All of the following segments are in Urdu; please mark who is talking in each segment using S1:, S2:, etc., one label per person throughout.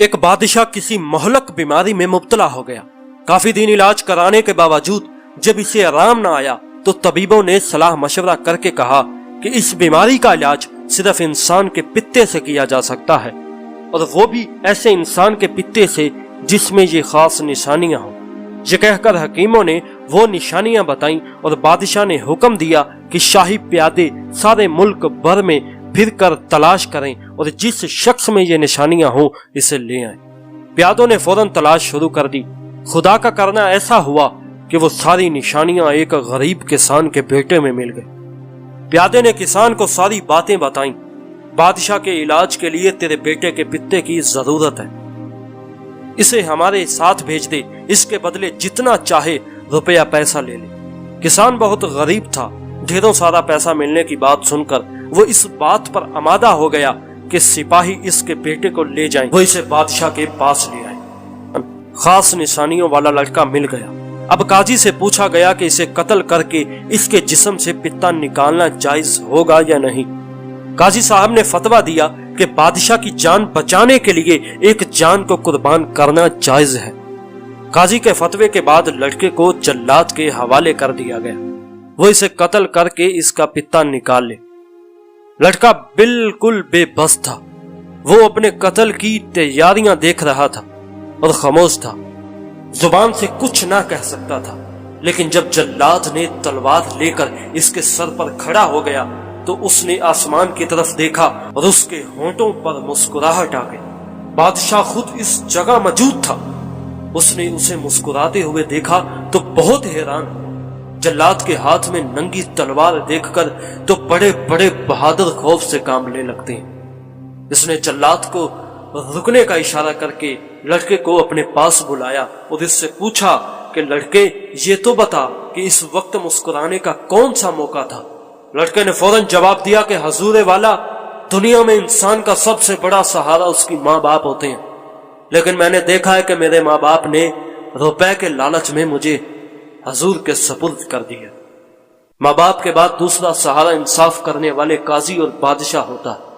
S1: ایک بادشاہ کسی مہلک بیماری میں مبتلا ہو گیا۔ کافی دن علاج کرانے کے باوجود جب اسے آرام نہ آیا تو طبیبوں نے صلاح مشورہ کر کے کہا کہ اس بیماری کا علاج صرف انسان کے پتے سے کیا جا سکتا ہے، اور وہ بھی ایسے انسان کے پتے سے جس میں یہ خاص نشانیاں ہوں۔ یہ کہہ کر حکیموں نے وہ نشانیاں بتائیں اور بادشاہ نے حکم دیا کہ شاہی پیادے سارے ملک بھر میں پھر کر تلاش کریں اور جس شخص میں یہ نشانیاں ہوں اسے لے آئیں۔ پیادوں نے فوراً تلاش شروع کر دی۔ خدا کا کرنا ایسا ہوا کہ وہ ساری نشانیاں ایک غریب کسان کے بیٹے میں مل گئی۔ پیادے نے کسان کو ساری باتیں بتائیں۔ بادشاہ کے علاج کے لیے تیرے بیٹے کے پتے کی ضرورت ہے، اسے ہمارے ساتھ بھیج دے، اس کے بدلے جتنا چاہے روپیہ پیسہ لے لے۔ کسان بہت غریب تھا، ڈھیروں سارا پیسہ ملنے کی بات سن کر وہ اس بات پر آمادہ ہو گیا کہ سپاہی اس کے بیٹے کو لے جائیں، وہ اسے بادشاہ کے پاس لے آئے۔ خاص نشانیوں والا لڑکا مل گیا۔ اب قاضی سے پوچھا گیا کہ اسے قتل کر کے اس کے جسم سے پتا نکالنا جائز ہوگا یا نہیں۔ قاضی صاحب نے فتویٰ دیا کہ بادشاہ کی جان بچانے کے لیے ایک جان کو قربان کرنا جائز ہے۔ قاضی کے فتوے کے بعد لڑکے کو جلاد کے حوالے کر دیا گیا، وہ اسے قتل کر کے اس کا پتا نکال لے۔ لڑکا بالکل بے بس تھا، وہ اپنے قتل کی تیاریاں دیکھ رہا تھا اور خاموش تھا، زبان سے کچھ نہ کہہ سکتا تھا۔ لیکن جب جلاد نے تلوار لے کر اس کے سر پر کھڑا ہو گیا تو اس نے آسمان کی طرف دیکھا اور اس کے ہونٹوں پر مسکراہٹ آ گئی۔ بادشاہ خود اس جگہ موجود تھا، اس نے اسے مسکراتے ہوئے دیکھا تو بہت حیران ہوا۔ جلاد کے ہاتھ میں ننگی تلوار دیکھ کر تو بڑے بڑے بہادر خوف سے کانپنے لگتے ہیں۔ اس نے جلاد کو رکنے کا اشارہ کر کے لڑکے کو اپنے پاس بلایا اور اس سے پوچھا کہ لڑکے یہ تو بتا کہ اس وقت مسکرانے کا کون سا موقع تھا؟ لڑکے نے فوراً جواب دیا کہ حضور والا، دنیا میں انسان کا سب سے بڑا سہارا اس کی ماں باپ ہوتے ہیں، لیکن میں نے دیکھا ہے کہ میرے ماں باپ نے روپے کے لالچ میں مجھے حضور کے سپرد کر دیا۔ ماں باپ کے بعد دوسرا سہارا انصاف کرنے والے قاضی اور بادشاہ ہوتا ہے۔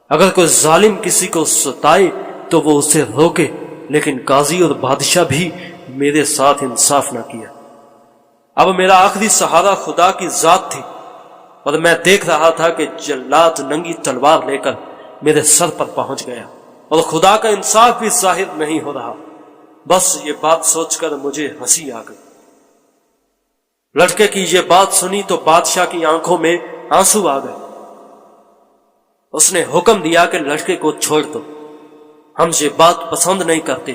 S1: اگر کوئی ظالم کسی کو ستائے تو وہ اسے روکے، لیکن قاضی اور بادشاہ بھی میرے ساتھ انصاف نہ کیا۔ اب میرا آخری سہارا خدا کی ذات تھی، اور میں دیکھ رہا تھا کہ جلاد ننگی تلوار لے کر میرے سر پر پہنچ گیا اور خدا کا انصاف بھی ظاہر نہیں ہو رہا۔ بس یہ بات سوچ کر مجھے ہنسی آ گئی۔ لڑکے کی یہ بات سنی تو بادشاہ کی آنکھوں میں آنسو آ گئے۔ اس نے حکم دیا کہ لڑکے کو چھوڑ دو، ہم یہ بات پسند نہیں کرتے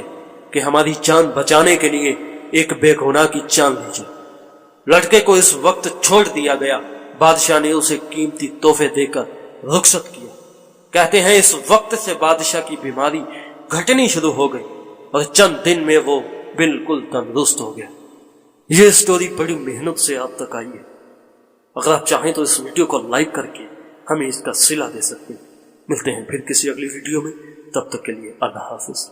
S1: کہ ہماری جان بچانے کے لیے ایک بے گناہ کی جان لیجیے۔ لڑکے کو اس وقت چھوڑ دیا گیا۔ بادشاہ نے اسے قیمتی تحفے دے کر رخصت کیا۔ کہتے ہیں اس وقت سے بادشاہ کی بیماری گھٹنی شروع ہو گئی اور چند دن میں وہ بالکل تندرست ہو گیا۔ یہ سٹوری بڑی محنت سے آپ تک آئی ہے۔ اگر آپ چاہیں تو اس ویڈیو کو لائک کر کے ہمیں اس کا صلہ دے سکتے ہیں۔ ملتے ہیں پھر کسی اگلی ویڈیو میں، تب تک کے لیے اللہ حافظ۔